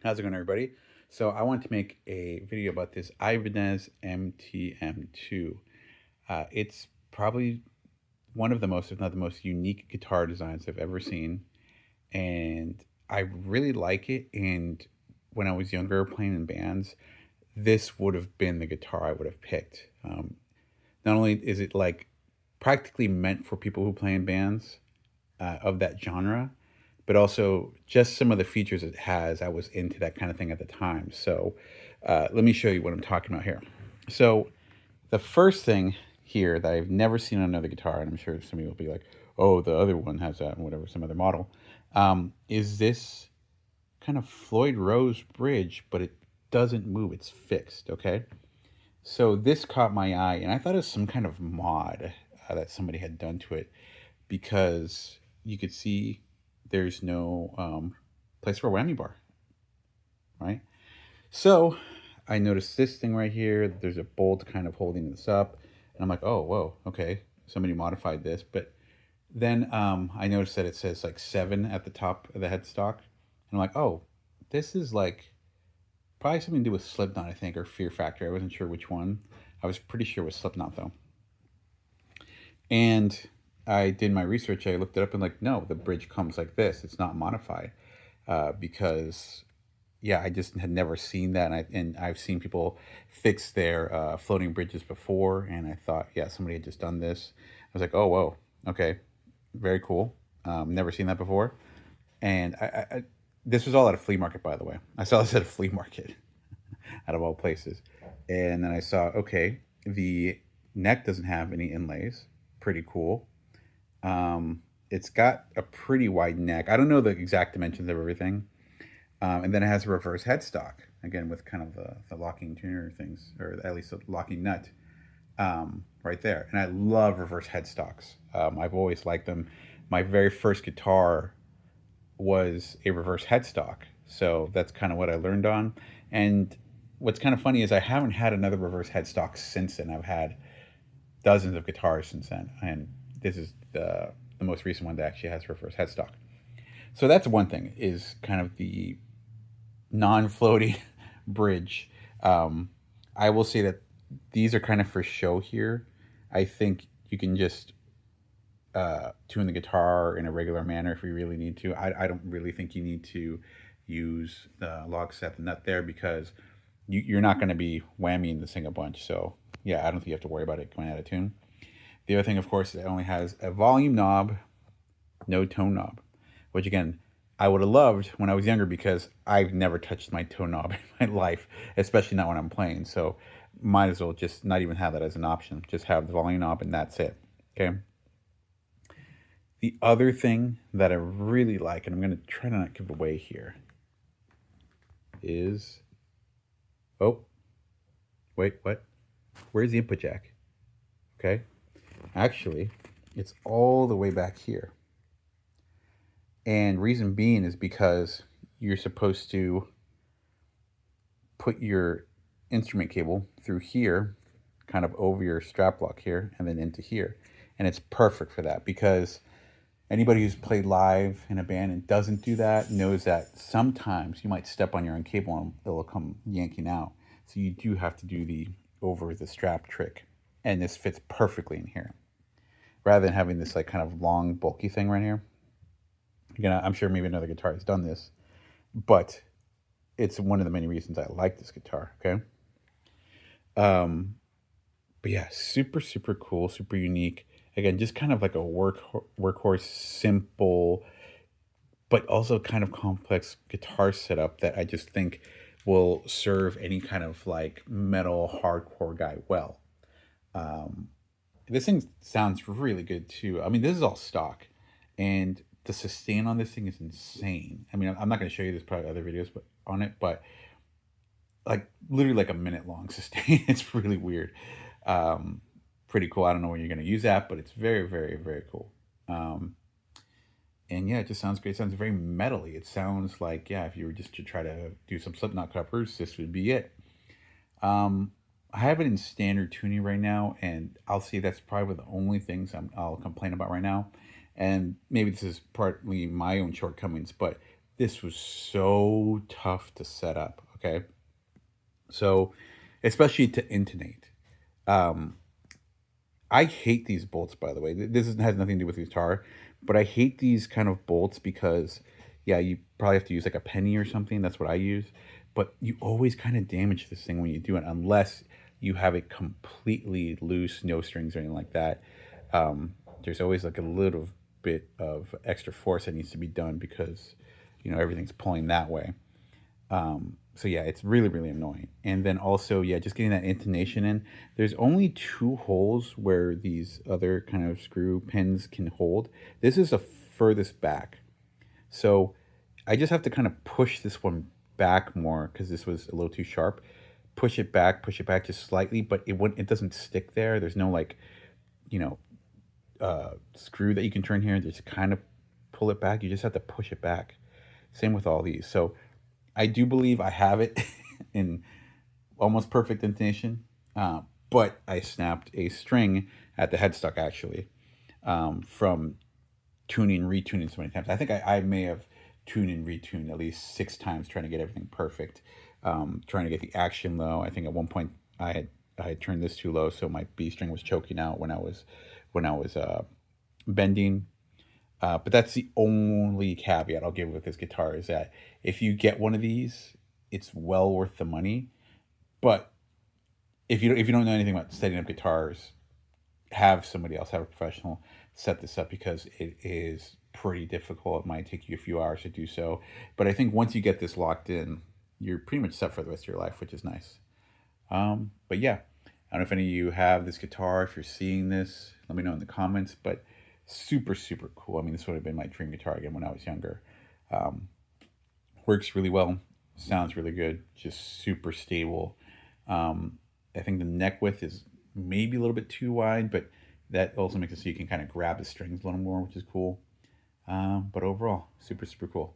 How's it going, everybody? So I want to make a video about this Ibanez MTM2. It's probably one of the most, if not the most unique guitar designs I've ever seen. And I really like it. And when I was younger playing in bands, this would have been the guitar I would have picked. Not only is it like practically meant for people who play in bands of that genre, but also just some of the features it has. I was into that kind of thing at the time. So let me show you what I'm talking about here. So the first thing here that I've never seen on another guitar, and I'm sure somebody will be like, oh, the other one has that, whatever, some other model, is this kind of Floyd Rose bridge, but it doesn't move. It's fixed, okay? So this caught my eye, and I thought it was some kind of mod that somebody had done to it because you could see there's no place for a whammy bar, right? So I noticed this thing right here. There's a bolt kind of holding this up, and I'm like, oh, whoa, okay, somebody modified this. But then I noticed that it says like 7 at the top of the headstock, and I'm like, oh, this is like probably something to do with Slipknot, I think, or Fear Factor. I wasn't sure which one. I was pretty sure it was Slipknot though. And I did my research. I looked it up and like, no, the bridge comes like this. It's not modified because, yeah, I just had never seen that. And I've seen people fix their floating bridges before, and I thought, yeah, somebody had just done this. I was like, oh, whoa, okay, very cool. Never seen that before. And this was all at a flea market, by the way. I saw this at a flea market, out of all places. And then I saw, okay, the neck doesn't have any inlays. Pretty cool. It's got a pretty wide neck. I don't know the exact dimensions of everything. And then it has a reverse headstock, again, with kind of the locking tuner things, or at least a locking nut right there. And I love reverse headstocks. I've always liked them. My very first guitar was a reverse headstock. So that's kind of what I learned on. And what's kind of funny is I haven't had another reverse headstock since then. I've had dozens of guitars since then. And this is the most recent one that actually has reverse headstock. So that's one thing, is kind of the non-floaty bridge. I will say that these are kind of for show here. I think you can just tune the guitar in a regular manner if you really need to. I don't really think you need to use the log set, the nut there, because you're not going to be whammying this thing a bunch. So yeah, I don't think you have to worry about it going out of tune. The other thing, of course, is it only has a volume knob, no tone knob, which again, I would have loved when I was younger because I've never touched my tone knob in my life, especially not when I'm playing. So might as well just not even have that as an option. Just have the volume knob and that's it. Okay. The other thing that I really like, and I'm going to try to not give away here, is, oh, wait, what? Where's the input jack? Okay. Actually, it's all the way back here. And reason being is because you're supposed to put your instrument cable through here, kind of over your strap lock here, and then into here. And it's perfect for that because anybody who's played live in a band and doesn't do that knows that sometimes you might step on your own cable and it'll come yanking out. So you do have to do the over the strap trick. And this fits perfectly in here. Rather than having this like kind of long, bulky thing right here. Again, I'm sure maybe another guitar has done this, but it's one of the many reasons I like this guitar, okay? But yeah, super, super cool, super unique. Again, just kind of like a workhorse, simple, but also kind of complex guitar setup that I just think will serve any kind of like metal hardcore guy well. This thing sounds really good too. I mean, this is all stock, and the sustain on this thing is insane. I mean, I'm not going to show you this, probably other videos, but on it, but like literally like a minute long sustain. It's really weird. Pretty cool. I don't know when you're going to use that, but it's very, very, very cool. And yeah, it just sounds great. It sounds very metally. It sounds like, yeah, if you were just to try to do some Slipknot covers, this would be it. I have it in standard tuning right now, and I'll say that's probably the only things I'll complain about right now. And maybe this is partly my own shortcomings, but This was so tough to set up. Okay, so especially to intonate. Um, I hate these bolts, by the way. Has nothing to do with guitar, but I hate these kind of bolts because, yeah, you probably have to use like a penny or something. That's what I use. But you always kind of damage this thing when you do it, unless you have it completely loose, no strings or anything like that. There's always like a little bit of extra force that needs to be done because, everything's pulling that way. So yeah, it's really, really annoying. And then also, yeah, just getting that intonation in. There's only two holes where these other kind of screw pins can hold. This is the furthest back. So I just have to kind of push this one back more because this was a little too sharp. Push it back just slightly, but it doesn't stick there. There's no like, you know, screw that you can turn here. Just kind of pull it back. You just have to push it back. Same with all these. So I do believe I have it in almost perfect intonation, but I snapped a string at the headstock actually, from retuning so many times. I think I may have tuned and retuned at least 6 times trying to get everything perfect, trying to get the action low. I think at one point I had turned this too low, so my B string was choking out when I was bending. But that's the only caveat I'll give with this guitar is that if you get one of these, it's well worth the money. But if you don't know anything about setting up guitars, have somebody else, have a professional set this up because it is pretty difficult. It might take you a few hours to do so, but I think once you get this locked in, you're pretty much set for the rest of your life, which is nice. But yeah, I don't know if any of you have this guitar. If you're seeing this, let me know in the comments. But super, super cool. I mean, this would have been my dream guitar again when I was younger. Um, Works really well, sounds really good, just super stable. I think the neck width is maybe a little bit too wide, but that also makes it so you can kind of grab the strings a little more, which is cool. But overall, super, super cool.